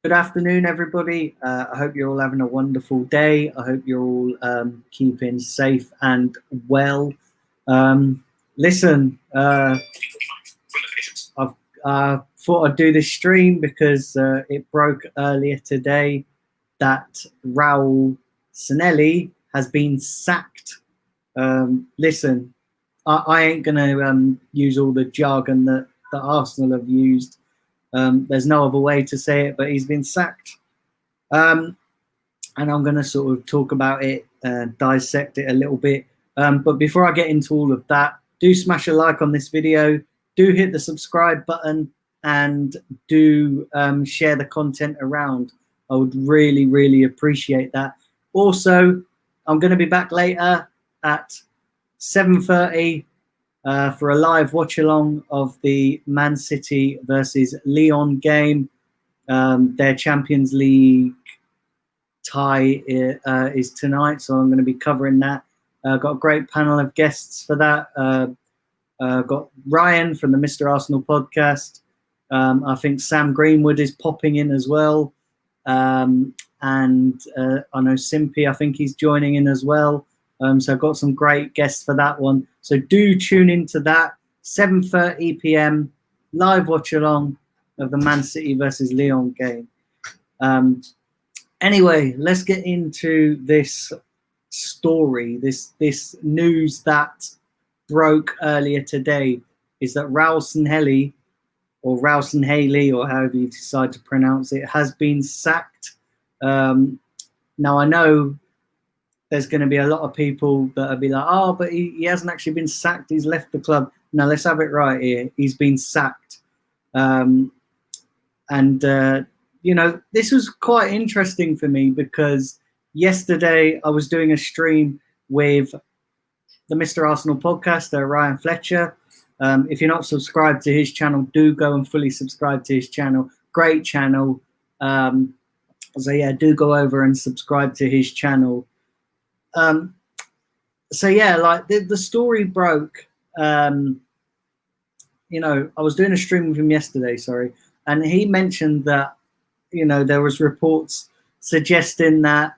Good afternoon, everybody. I hope you're all having a wonderful day. I hope you're all keeping safe and well. Listen, I've thought I'd do this stream because it broke earlier today that Raul Sanllehi has been sacked. Listen, I ain't going to use all the jargon that Arsenal have used. There's no other way to say it, but he's been sacked. And I'm going to sort of talk about it, dissect it a little bit. But before I get into all of that, do smash a like on this video. Do hit the subscribe button and do share the content around. I would really, really appreciate that. Also, I'm going to be back later at 7:30 for a live watch along of the Man City versus Lyon game. Their Champions League tie is tonight, so I'm going to be covering that. Got a great panel of guests for that. Got Ryan from the Mr. Arsenal podcast. I think Sam Greenwood is popping in as well. And I know Simpy, I think he's joining in as well. So I've got some great guests for that one. So do tune into that. 7:30 p.m. live watch along of the Man City versus Lyon game. Anyway, let's get into this story. This news that broke earlier today is that Raul Sanllehi, or Raul Sanllehi, or however you decide to pronounce it, has been sacked. Now I know there's going to be a lot of people that will be like, oh, but he hasn't actually been sacked. He's left the club. Now, let's have it right here. He's been sacked. You know, this was quite interesting for me because yesterday I was doing a stream with the Mr. Arsenal podcast, Ryan Fletcher. If you're not subscribed to his channel, do go and fully subscribe to his channel. Great channel. So, yeah, do go over and subscribe to his channel. So yeah, like the story broke. You know, I was doing a stream with him yesterday, and he mentioned that, you know, there was reports suggesting that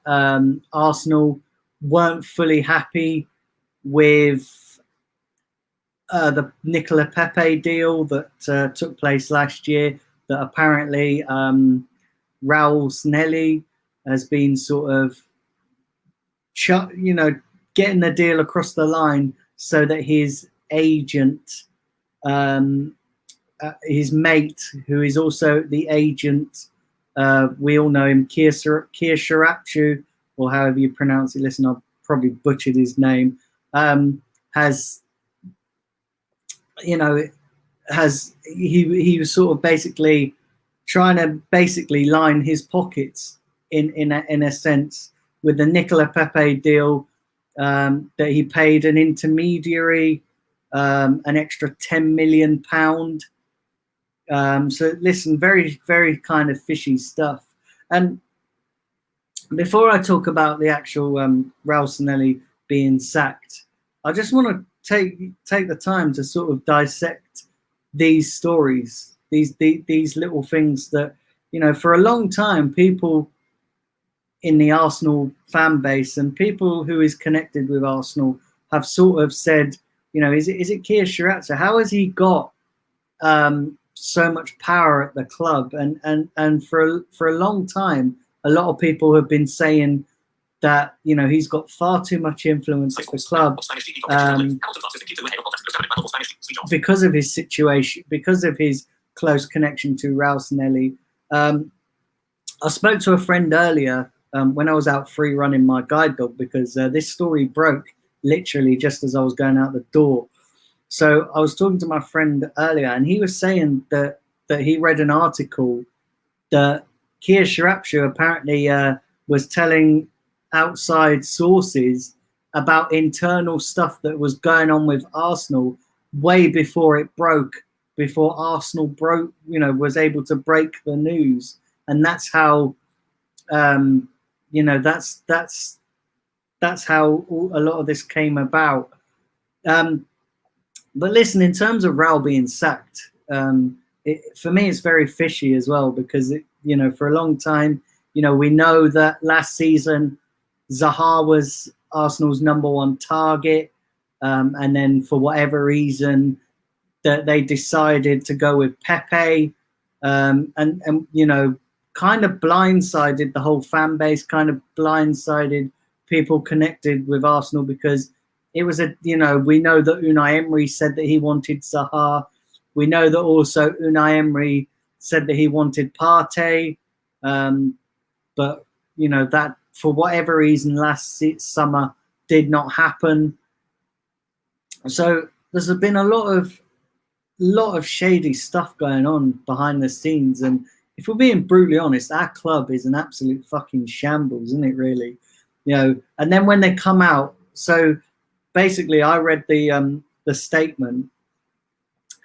Arsenal weren't fully happy with the Nicola Pepe deal that took place last year. That apparently Raul Sanllehi has been sort of, you know, getting the deal across the line so that his agent, his mate, who is also the agent, we all know him, Kia Sharapchu, or however you pronounce it. Listen, I've probably butchered his name. Has, you know, he was sort of basically trying to line his pockets in a sense with the Nicola Pepe deal, that he paid an intermediary an extra £10 million. So listen, very, very kind of fishy stuff. And before I talk about the actual Raul Sanllehi being sacked, I just want to take the time to sort of dissect these stories, these little things that, you know, for a long time, people in the Arsenal fan base and people who is connected with Arsenal have sort of said, you know, is it Kia Sharapchu? How has he got so much power at the club? And for a long time, a lot of people have been saying that, you know, he's got far too much influence at the club because of his situation, because of his close connection to Raul Sanllehi. I spoke to a friend earlier when I was out free running my guide dog, because this story broke literally just as I was going out the door. So I was talking to my friend earlier, and he was saying that he read an article that Kia Sharapchu apparently was telling outside sources about internal stuff that was going on with Arsenal way before it broke, before Arsenal broke, you know, was able to break the news. And that's how, you know, that's how a lot of this came about. But listen, in terms of Raul being sacked, for me, it's very fishy as well, because for a long time. We know that last season Zaha was Arsenal's #1 target, and then for whatever reason that they decided to go with Pepe, and kind of blindsided the whole fan base, kind of blindsided people connected with Arsenal, because it was we know that Unai Emery said that he wanted Zaha. We know that also Unai Emery said that he wanted Partey, but that for whatever reason last summer did not happen. So there's been a lot of shady stuff going on behind the scenes, and if we're being brutally honest, our club is an absolute fucking shambles, isn't it, really? And then when they come out, so basically I read the statement,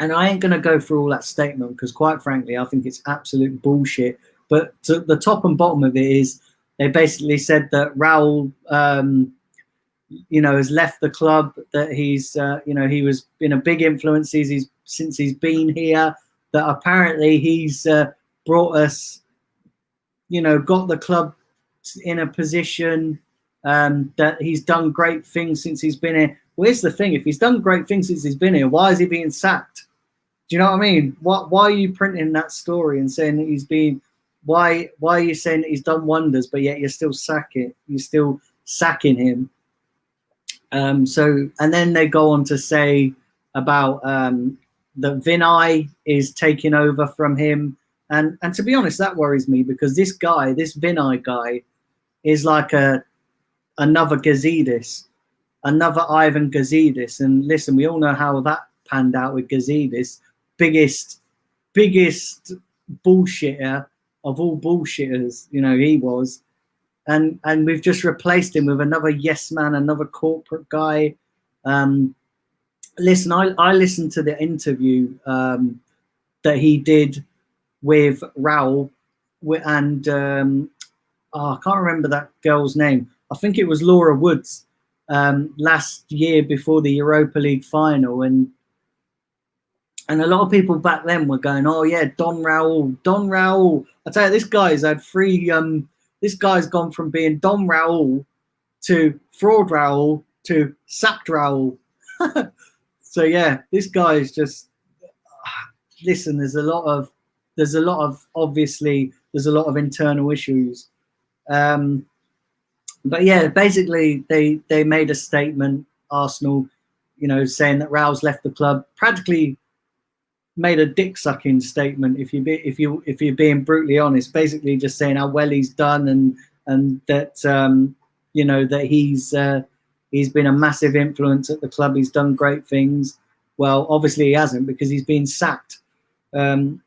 and I ain't going to go through all that statement because, quite frankly, I think it's absolute bullshit. But the top and bottom of it is they basically said that Raul has left the club, that he's he was been a big influence since he's been here, that apparently he's brought us, got the club in a position, that he's done great things since he's been here. Well, here's the thing: if he's done great things since he's been here, why is he being sacked? Do you know what I mean? Why are you printing that story and saying that he's been? Why are you saying that he's done wonders, but yet you're still sacking him? And then they go on to say about that Vinay is taking over from him, and to be honest, that worries me, because this Vinay guy, is like another Gazidis, another Ivan Gazidis. And listen, we all know how that panned out with Gazidis, biggest bullshitter of all bullshitters, he was. And we've just replaced him with another yes man, another corporate guy. Listen, I listened to the interview that he did with Raul, and I can't remember that girl's name. I think it was Laura Woods, last year before the Europa League final, and a lot of people back then were going, "Oh yeah, Don Raul." I tell you, this guy's had three. This guy's gone from being Don Raul to fraud Raul to sacked Raul. So yeah, this guy is just. Listen, there's a lot of internal issues. But yeah, basically they made a statement, Arsenal, saying that Raul's left the club. Practically made a dick sucking statement, if you're being brutally honest, basically just saying how well he's done, and that that he's been a massive influence at the club. He's done great things. Well, obviously he hasn't, because he's been sacked. And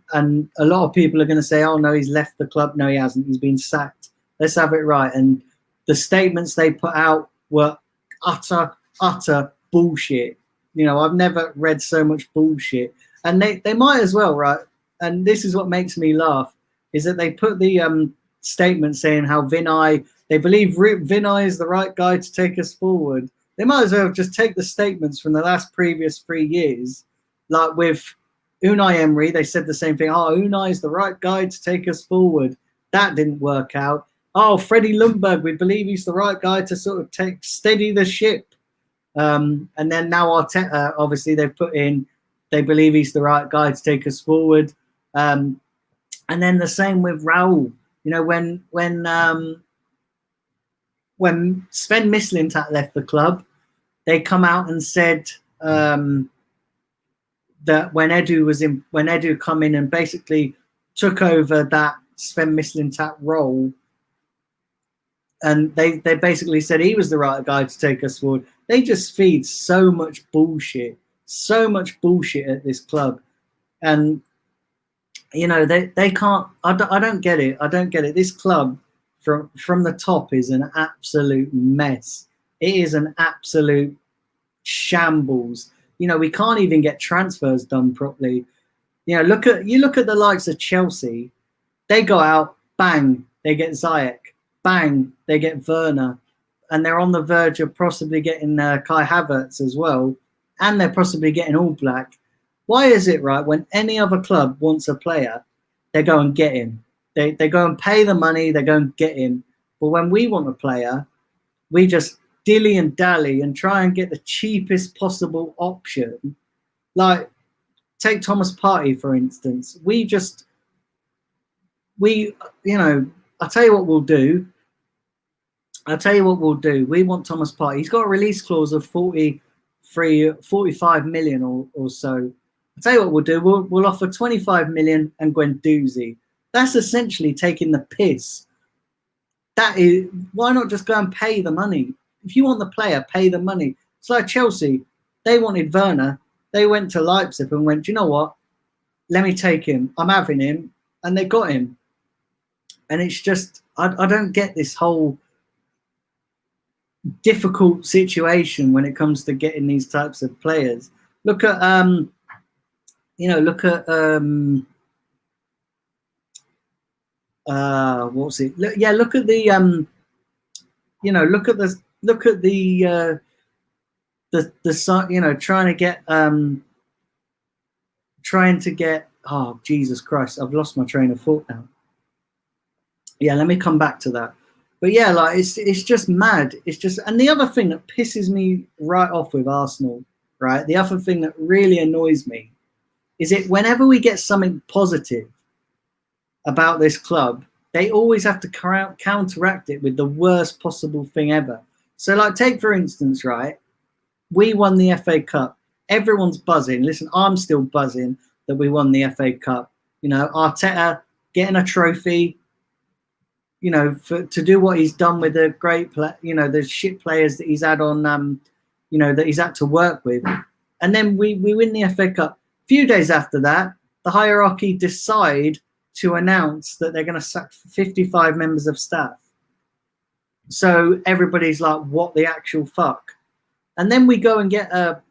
a lot of people are going to say, "Oh no, he's left the club." No, he hasn't. He's been sacked. Let's have it right. And the statements they put out were utter bullshit. I've never read so much bullshit. And they might as well, right? And this is what makes me laugh, is that they put the statement saying how they believe Vinay is the right guy to take us forward. They might as well just take the statements from the previous 3 years. Like with Unai Emery, they said the same thing. "Oh, Unai is the right guy to take us forward." That didn't work out. "Oh, Freddie Ljungberg, we believe he's the right guy to sort of steady the ship." And then now Arteta, obviously they've put in, they believe he's the right guy to take us forward. And then the same with Raul. When Sven Mislintat left the club, they come out and said that when Edu come in and basically took over that Sven Mislintat role, and they basically said he was the right guy to take us forward. They just feed so much bullshit at this club, and they can't. I don't get it. This club from the top is an absolute mess. It is an absolute shambles. We can't even get transfers done properly. Look at the likes of Chelsea. They go out, bang, they get Ziyech, bang, they get Werner, and they're on the verge of possibly getting Kai Havertz as well, and they're possibly getting All Black. Why is it, right, when any other club wants a player, they go and get him? They go and pay the money, they go and get him. But when we want a player, we just dilly and dally and try and get the cheapest possible option. Like, take Thomas Partey, for instance. I'll tell you what we'll do. We want Thomas Partey. He's got a release clause of 45 million or so. I'll tell you what we'll do. We'll offer 25 million and Guendouzi. That's essentially taking the piss. That is, why not just go and pay the money? If you want the player, pay the money. It's like Chelsea. They wanted Werner. They went to Leipzig and went, do you know what? Let me take him. I'm having him. And they got him. And it's just, I don't get this whole difficult situation when it comes to getting these types of players. Look at, what's it? Look at the, trying to get, oh, Jesus Christ, I've lost my train of thought now. Yeah, let me come back to that. But yeah, like, it's just mad. It's just, and the other thing that pisses me right off with Arsenal, right? The other thing that really annoys me is it whenever we get something positive about this club, they always have to counteract it with the worst possible thing ever. So, like, take for instance, right? We won the FA Cup. Everyone's buzzing. Listen, I'm still buzzing that we won the FA Cup. You know, Arteta getting a trophy. You know, to do what he's done with the great, the shit players that he's had on, that he's had to work with, and then we win the FA Cup. A few days after that, the hierarchy decide to announce that they're going to sack 55 members of staff. So everybody's like, what the actual fuck? And then we go and get a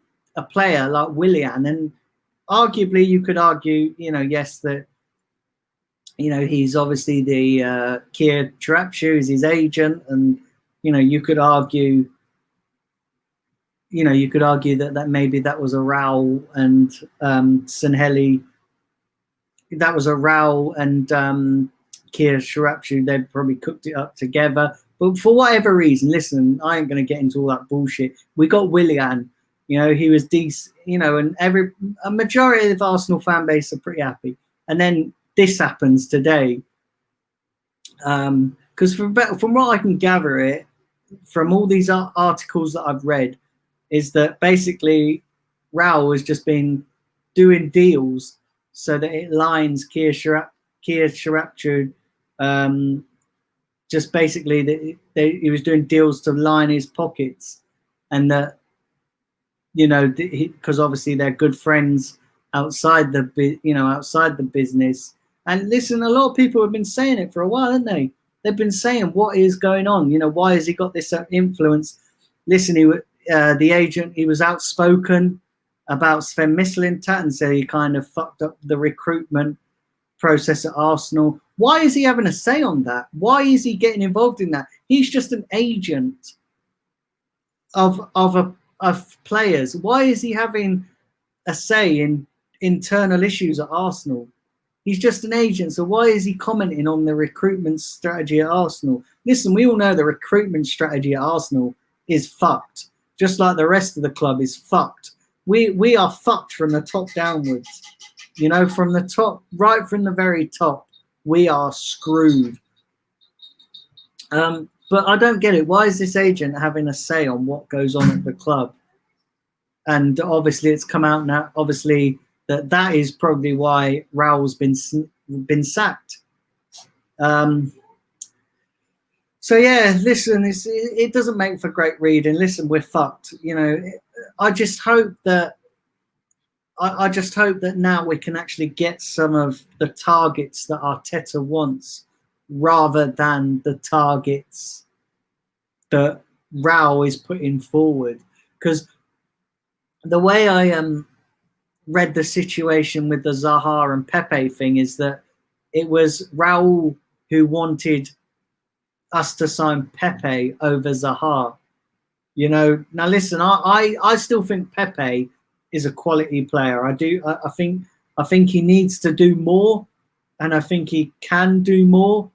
player like Willian, and arguably you could argue, yes, that, he's obviously the Keir Sharapshu is his agent, and, you could argue, that maybe that was a Raul and Sanllehi. That was a Raul and Keir Sharapshu. They probably cooked it up together. But for whatever reason, listen, I ain't going to get into all that bullshit. We got Willian. He was decent, and a majority of Arsenal fan base are pretty happy. And then this happens today. Because from what I can gather from all these articles that I've read, is that basically Raul has just been doing deals so that it lines Keir Sharapshu, just basically that he was doing deals to line his pockets, and that, because obviously they're good friends outside the business. And listen, a lot of people have been saying it for a while, haven't they? They've been saying, what is going on? Why has he got this influence? Listen, the agent, he was outspoken about Sven Mislintat and said he kind of fucked up the recruitment process at Arsenal. Why is he having a say on that? Why is he getting involved in that? He's just an agent of players. Why is he having a say in internal issues at Arsenal? He's just an agent, so why is he commenting on the recruitment strategy at Arsenal? Listen, we all know the recruitment strategy at Arsenal is fucked, just like the rest of the club is fucked. We are fucked from the top downwards. From the top, right from the very top, we are screwed. But I don't get it. Why is this agent having a say on what goes on at the club? And obviously it's come out now, obviously, that is probably why Raul's been sacked. So yeah, listen, it doesn't make for great reading. Listen, we're fucked. I just hope that now we can actually get some of the targets that Arteta wants, rather than the targets that Raul is putting forward. Because the way I read the situation with the Zaha and Pepe thing is that it was Raul who wanted us to sign Pepe over Zaha. Now listen, I still think Pepe is a quality player. I think he needs to do more. and I think he can do more.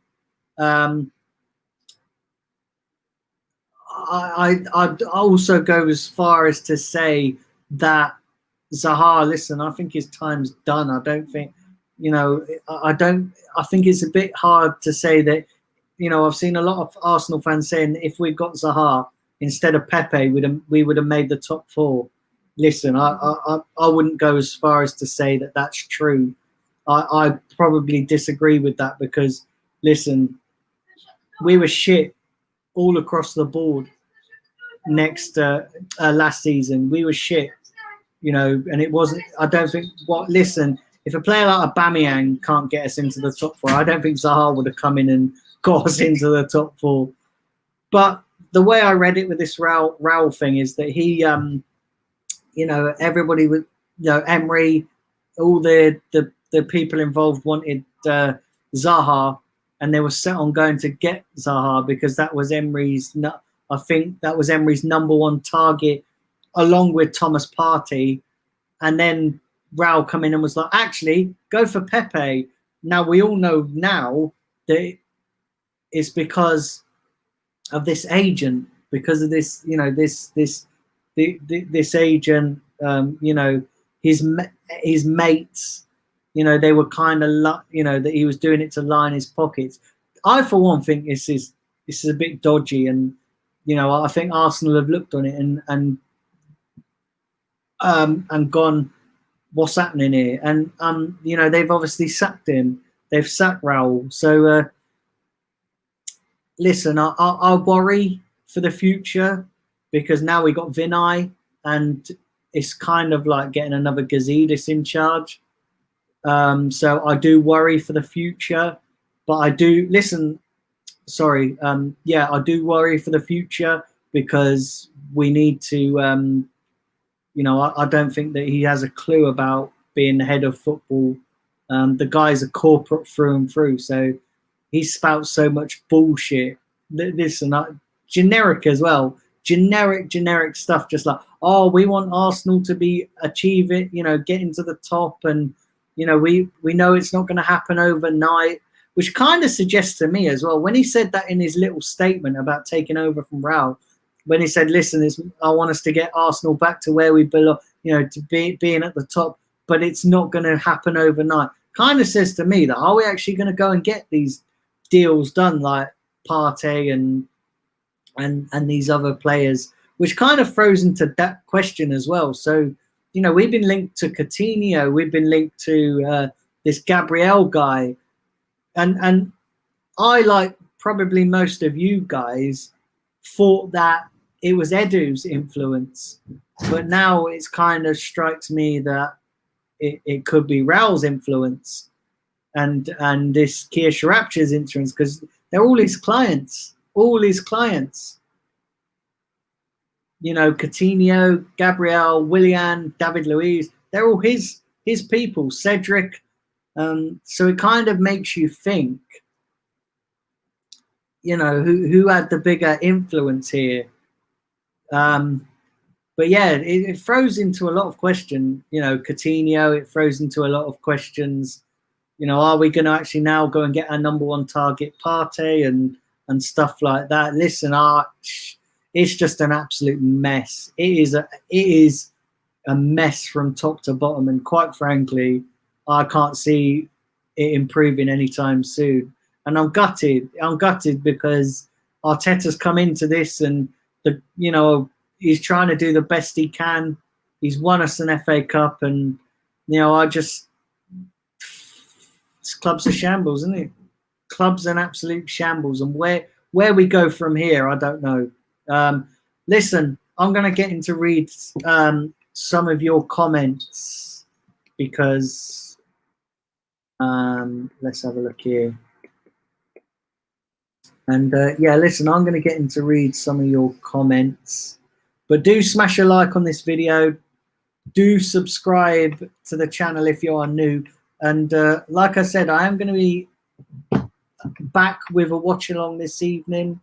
I'd also go as far as to say that Zaha, listen, I think his time's done. I don't think, I think it's a bit hard to say that, I've seen a lot of Arsenal fans saying if we'd got Zaha instead of Pepe, we would have made the top four. Listen, I wouldn't go as far as to say that that's true. I probably disagree with that because, listen, we were shit all across the board last season. We were shit, and it wasn't. I don't think. Listen, if a player like Aubameyang can't get us into the top four, I don't think Zaha would have come in and got us into the top four. But the way I read it with this Raul thing is that he, everybody with, Emery, all the people involved wanted Zaha, and they were set on going to get Zaha because that was Emery's. I think that was Emery's number one target, along with Thomas Partey. And then Raul come in and was like, actually, go for Pepe. Now we all know now that it's because of this agent, because of this, this agent, his mates, they were kind of, that he was doing it to line his pockets. I, for one, think this is a bit dodgy, and I think Arsenal have looked on it and gone, what's happening here? And they've obviously sacked him. They've sacked Raul. So listen, I worry for the future because now we got Vinay, and it's kind of like getting another Gazidis in charge. So I do worry for the future, but I do listen. Sorry, I do worry for the future because we need to. I don't think that he has a clue about being the head of football. The guy's a corporate through and through, so he spouts so much bullshit. Listen, generic as well. Generic stuff, just like, oh, we want Arsenal to achieve it, get into the top, and we know it's not going to happen overnight, which kind of suggests to me as well, when he said that in his little statement about taking over from Raul, when he said, listen, I want us to get Arsenal back to where we belong, to being at the top, but it's not going to happen overnight. Kind of says to me that, are we actually going to go and get these deals done, like Partey and these other players, which kind of throws into that question as well. So, we've been linked to Coutinho, we've been linked to this Gabriel guy, and I, like probably most of you guys, thought that it was Edu's influence, but now it's kind of strikes me that it could be Raul's influence and this Kia Sharapcha's influence, because they're all his clients. Coutinho, Gabriel, Willian, David Luiz, they're all his people, Cedric. So it kind of makes you think, who had the bigger influence here. But yeah, it throws into a lot of questions. Coutinho, it throws into a lot of questions. Are we going to actually now go and get our number one target, Partey, and stuff like that? Listen, it's just an absolute mess. It is a mess from top to bottom, and quite frankly, I can't see it improving anytime soon. And I'm gutted. Because Arteta's come into this, and he's trying to do the best he can. He's won us an FA Cup, and this club's a shambles, isn't it? Club's an absolute shambles, and where we go from here, I don't know. Listen, I'm going to get into read some of your comments because let's have a look here. And listen, I'm going to get into read some of your comments, but do smash a like on this video. Do subscribe to the channel if you are new. And like I said, I am going to be back with a watch along this evening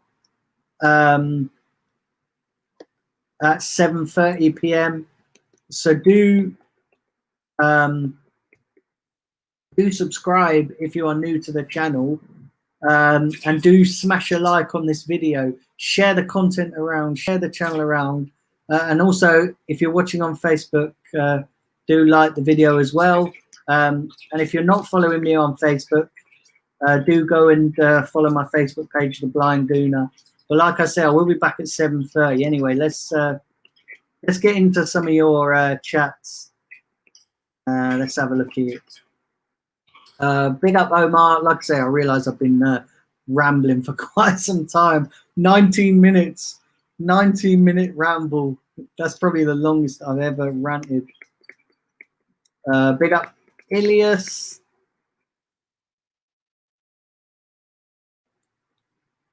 at 7:30 p.m. So do do subscribe if you are new to the channel, and do smash a like on this video. Share the content around, share the channel around, and also if you're watching on Facebook, do like the video as well. And if you're not following me on Facebook, do go and follow my Facebook page, The Blind Gooner. But like I say, I will be back at 7:30. Anyway, let's get into some of your chats. Let's have a look here. Big up Omar. Like I say, I realise I've been rambling for quite some time. 19 minutes, 19-minute ramble. That's probably the longest I've ever ranted. Big up Ilias.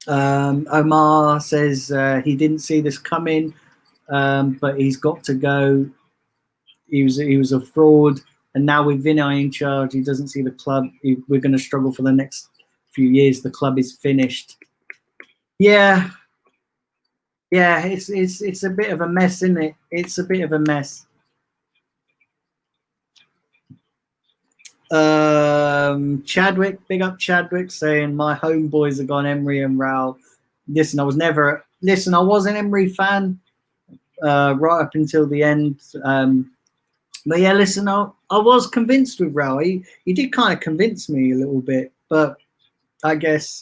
Omar says he didn't see this coming, but he's got to go. He was a fraud, and now with Vinay in charge, he doesn't see the club. We're going to struggle for the next few years. The club is finished. Yeah, it's a bit of a mess, isn't it? It's a bit of a mess. Chadwick, big up Chadwick, saying my homeboys are gone, Emery and Raul. Listen, I was an Emery fan right up until the end. But yeah, listen, I was convinced with Raul. He did kind of convince me a little bit, but I guess,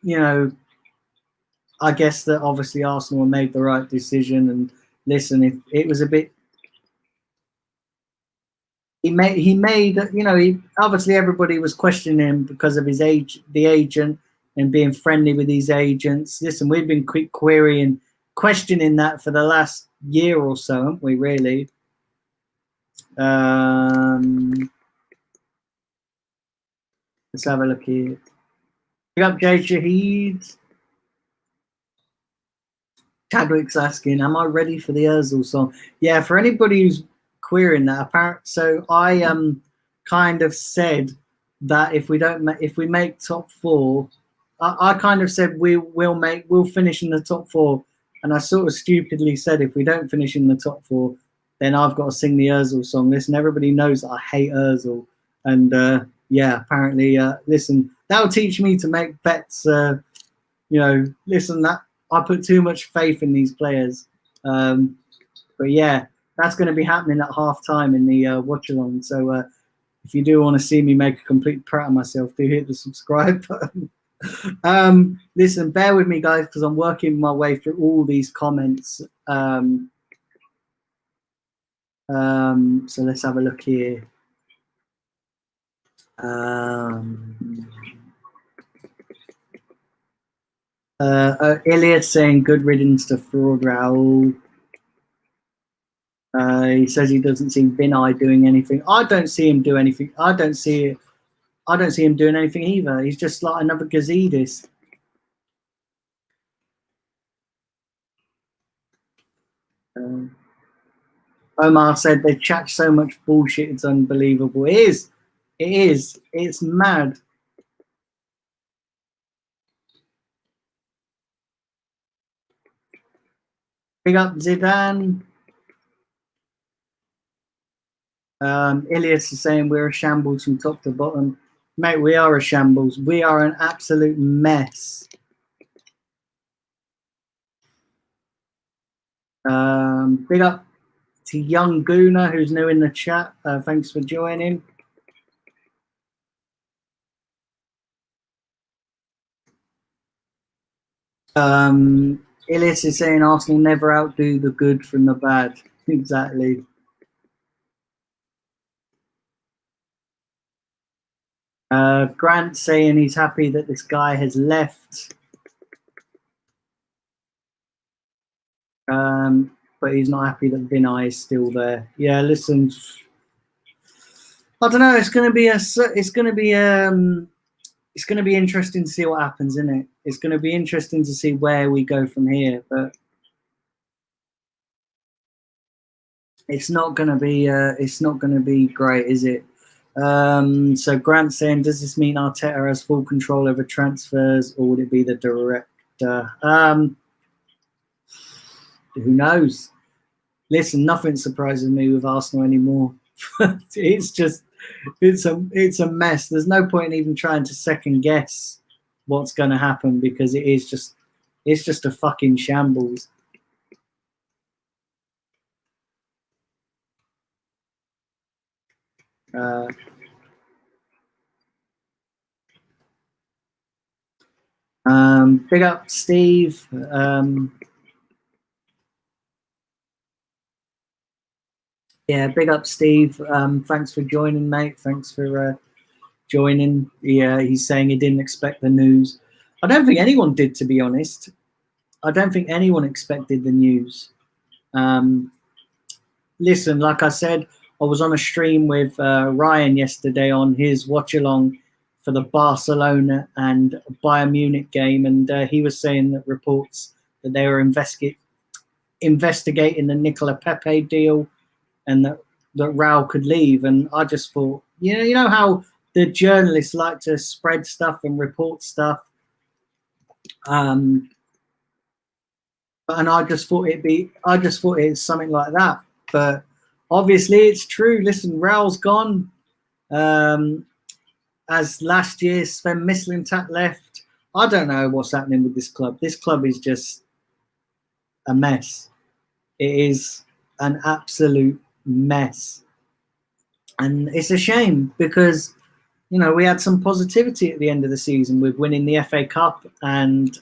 you know, I guess that obviously Arsenal made the right decision. And listen, if it was a bit, he made, you know, obviously everybody was questioning him because of his age, the agent, and being friendly with these agents. Listen, we've been questioning that for the last year or so, haven't we, really? Let's have a look here. Pick up Jay Shahid. Chadwick's asking, am I ready for the Ozil song? Yeah, for anybody who's querying that, so I kind of said that if we make top four, I kind of said we'll finish in the top four, and I sort of stupidly said if we don't finish in the top four, then I've got to sing the Ozil song. Listen, everybody knows that I hate Ozil, and yeah, apparently, listen, that'll teach me to make bets. You know, listen, that I put too much faith in these players, but yeah, that's going to be happening at half-time in the watch-along. So if you do want to see me make a complete prat of myself, do hit the subscribe button. Listen, bear with me, guys, because I'm working my way through all these comments. So let's have a look here. Ilias saying good riddance to fraud, Raul. He says he doesn't see Vinay doing anything. I don't see him do anything. I don't see him doing anything either. He's just like another Gazidis. Omar said they chat so much bullshit, it's unbelievable. It is. It is. It's mad. Big up Zidane. Ilias is saying we're a shambles from top to bottom. Mate, we are a shambles. We are an absolute mess. Big up to Young Gooner, who's new in the chat. Thanks for joining. Ilias is saying Arsenal never outdo the good from the bad. Exactly. Grant saying he's happy that this guy has left. But he's not happy that Vinay is still there. Yeah, listen, I don't know. It's going to be interesting to see what happens, isn't it? It's going to be interesting to see where we go from here, but it's not going to be great, is it? So Grant saying, does this mean Arteta has full control over transfers, or would it be the director? Who knows? Listen, nothing surprises me with Arsenal anymore. It's just it's a mess. There's no point in even trying to second guess what's going to happen because it's just a fucking shambles. Big up Steve. Yeah, big up Steve. Thanks for joining, mate. Thanks for joining. Yeah, he's saying he didn't expect the news. I don't think anyone did, to be honest. I don't think anyone expected the news. Listen, like I said, I was on a stream with Ryan yesterday on his watch along for the Barcelona and Bayern Munich game, and he was saying that reports that they were investigating the Nicola Pepe deal, and that Raul could leave. And I just thought, you know how the journalists like to spread stuff and report stuff. And I just thought it's something like that. But obviously it's true. Listen, Raul's gone. As last year Sven Mislintat left. I don't know what's happening with this club. This club is just a mess. It is an absolute mess. And it's a shame because, you know, we had some positivity at the end of the season with winning the FA Cup, and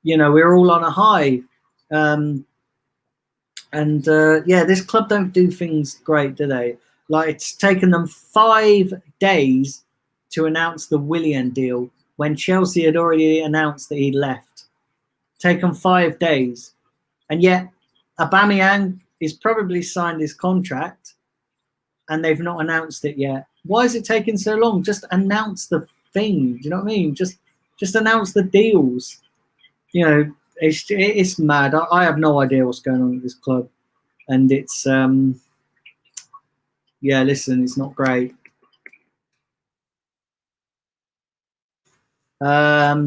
you know, we're all on a high. Yeah, this club don't do things great, do they? Like, it's taken them 5 days to announce the Willian deal when Chelsea had already announced that he'd left. Taken 5 days. And yet Aubameyang is probably signed his contract and they've not announced it yet. Why is it taking so long? Just announce the thing. Do you know what I mean? Just announce the deals. You know, it's mad. I have no idea what's going on with this club, and it's yeah. Listen, it's not great.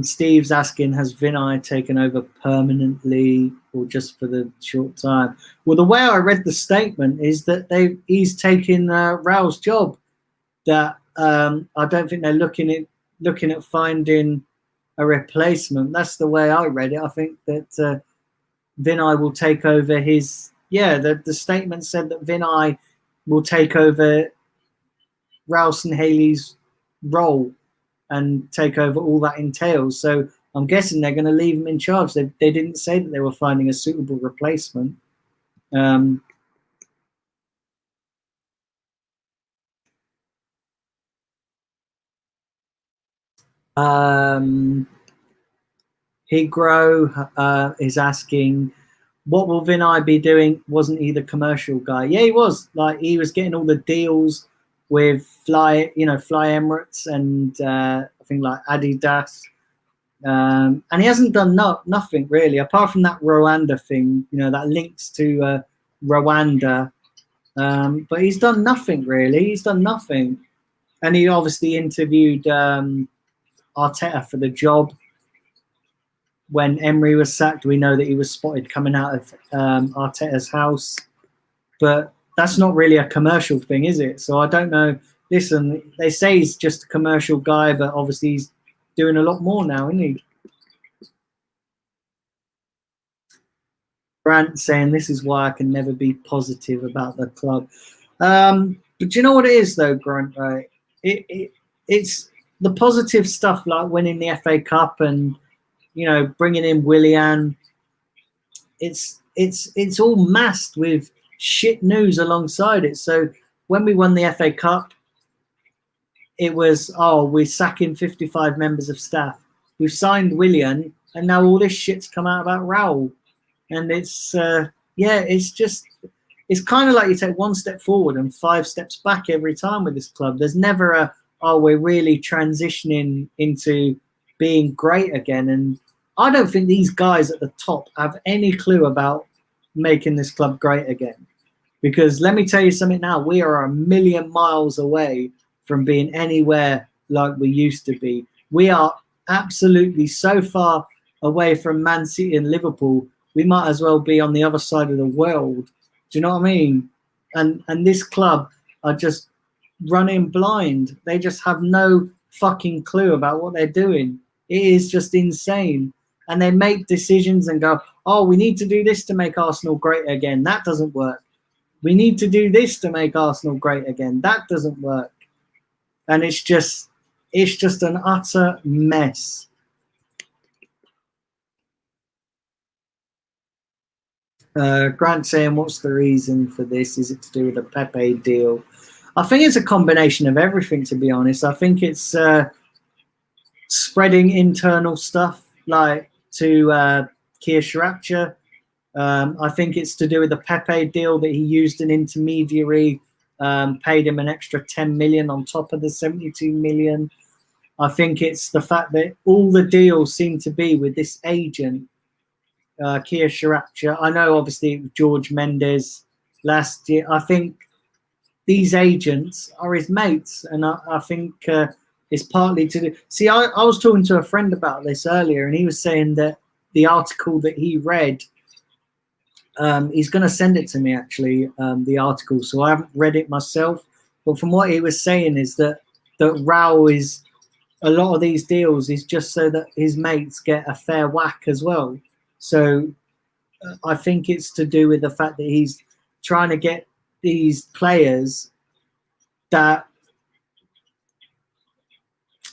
Steve's asking, has Vinay taken over permanently or just for the short time? Well, the way I read the statement is that he's taking Raul's job. That I don't think they're looking at finding a replacement. That's the way I read it. I think that Vinay will take over his. Yeah, the statement said that Vinay will take over Raul Sanllehi's role and take over all that entails. So I'm guessing they're going to leave him in charge. They didn't say that they were finding a suitable replacement. Higro is asking, what will Vinay be doing? Wasn't he the commercial guy? Yeah, he was. Like, he was getting all the deals with Fly Emirates and I think like Adidas. And he hasn't done nothing really, apart from that Rwanda thing, you know, that links to Rwanda. But he's done nothing really. He's done nothing. And he obviously interviewed Arteta for the job. When Emery was sacked, we know that he was spotted coming out of Arteta's house. But that's not really a commercial thing, is it? So I don't know. Listen, they say he's just a commercial guy, but obviously he's doing a lot more now, isn't he? Grant saying, this is why I can never be positive about the club. But you know what it is, though, Grant, right? It's the positive stuff, like winning the FA Cup and, you know, bringing in Willian. It's all masked with shit news alongside it. So when we won the FA Cup, it was, oh, we're sacking 55 members of staff. We've signed Willian, and now all this shit's come out about Raul. And it's, yeah, it's kind of like you take one step forward and 5 steps back every time with this club. There's never we're really transitioning into being great again. And I don't think these guys at the top have any clue about making this club great again. Because let me tell you something now, we are a million miles away from being anywhere like we used to be. We are absolutely so far away from Man City and Liverpool, we might as well be on the other side of the world. Do you know what I mean? And this club, are just running blind. They just have no fucking clue about what they're doing. It is just insane. And they make decisions and go, oh, we need to do this to make Arsenal great again. That doesn't work. We need to do this to make Arsenal great again. That doesn't work. And it's just an utter mess. Grant saying, what's the reason for this? Is it to do with the Pepe deal? I think it's a combination of everything, to be honest. I think it's spreading internal stuff like to Kia Sriracha. I think it's to do with the Pepe deal that he used an intermediary, paid him an extra 10 million on top of the 72 million. I think it's the fact that all the deals seem to be with this agent, Kia Sriracha. I know, obviously, George Mendes last year. I think these agents are his mates, and I think it's partly to do. See, I was talking to a friend about this earlier, and he was saying that the article that he read, he's going to send it to me, actually, the article, so I haven't read it myself. But from what he was saying is that Raul is, a lot of these deals is just so that his mates get a fair whack as well. So I think it's to do with the fact that he's trying to get these players that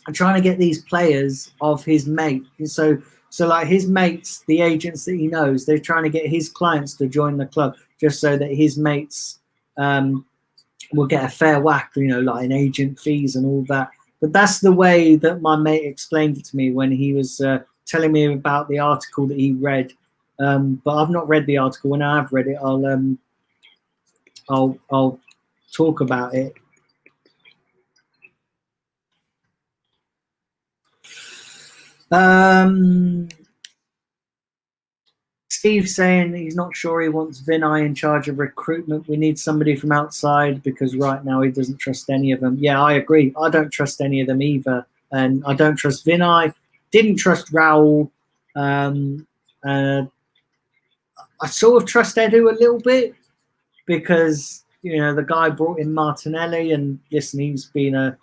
are trying to get these players of his mate. So like his mates, the agents that he knows, they're trying to get his clients to join the club just so that his mates will get a fair whack, you know, like in agent fees and all that. But that's the way that my mate explained it to me when he was telling me about the article that he read. But I've not read the article. When I have read it, I'll talk about it. Steve saying he's not sure he wants Vinay in charge of recruitment. We need somebody from outside because right now he doesn't trust any of them. Yeah, I agree. I don't trust any of them either. And I don't trust Vinay. Didn't trust Raul. I sort of trust Edu a little bit because, you know, the guy brought in Martinelli, and listen, he's been a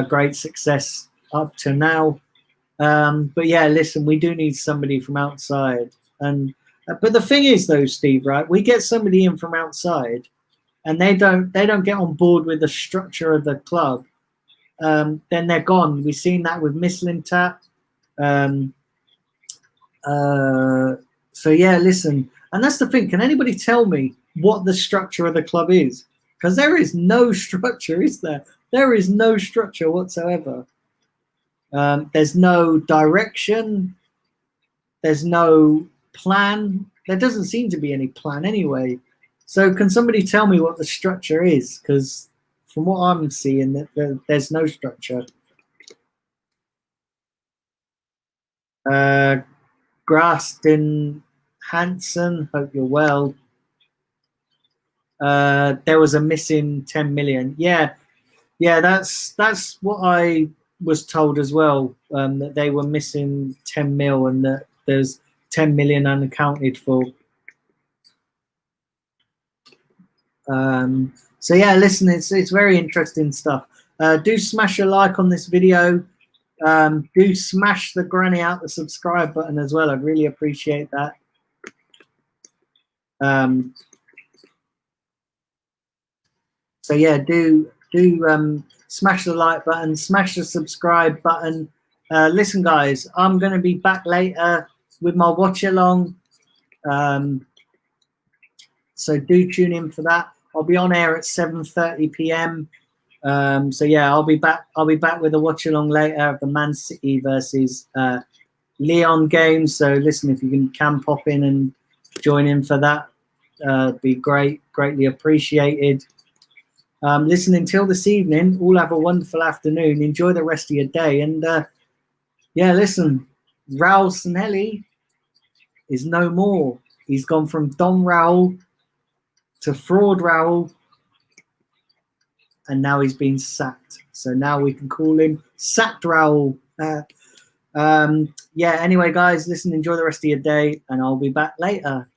great success up to now. But yeah, listen, we do need somebody from outside. And but the thing is, though, Steve, right? We get somebody in from outside, and they don't get on board with the structure of the club. Then they're gone. We've seen that with Mislintat. So yeah, listen, and that's the thing. Can anybody tell me what the structure of the club is? Because there is no structure, is there? There is no structure whatsoever. There's no direction. There's no plan. There doesn't seem to be any plan anyway. So can somebody tell me what the structure is? Because from what I'm seeing, there's no structure. Graston Hansen, hope you're well. There was a missing 10 million. Yeah, that's what I was told as well, that they were missing 10 mil and that there's 10 million unaccounted for. So yeah, listen, it's very interesting stuff. Do smash a like on this video. Do smash the granny out the subscribe button as well. I'd really appreciate that. So yeah, do smash the like button, smash the subscribe button. Listen, guys, I'm going to be back later with my watch along. So do tune in for that. I'll be on air at 7:30 p.m. So yeah, I'll be back with a watch along later of the Man City versus Lyon game. So listen, if you can pop in and join in for that, be greatly appreciated. Listen, until this evening, all have a wonderful afternoon. Enjoy the rest of your day. And yeah, listen, Raul Sanllehi is no more. He's gone from Don Raul to Fraud Raul, and now he's been sacked. So now we can call him Sacked Raul. Yeah, anyway, guys, listen, enjoy the rest of your day, and I'll be back later.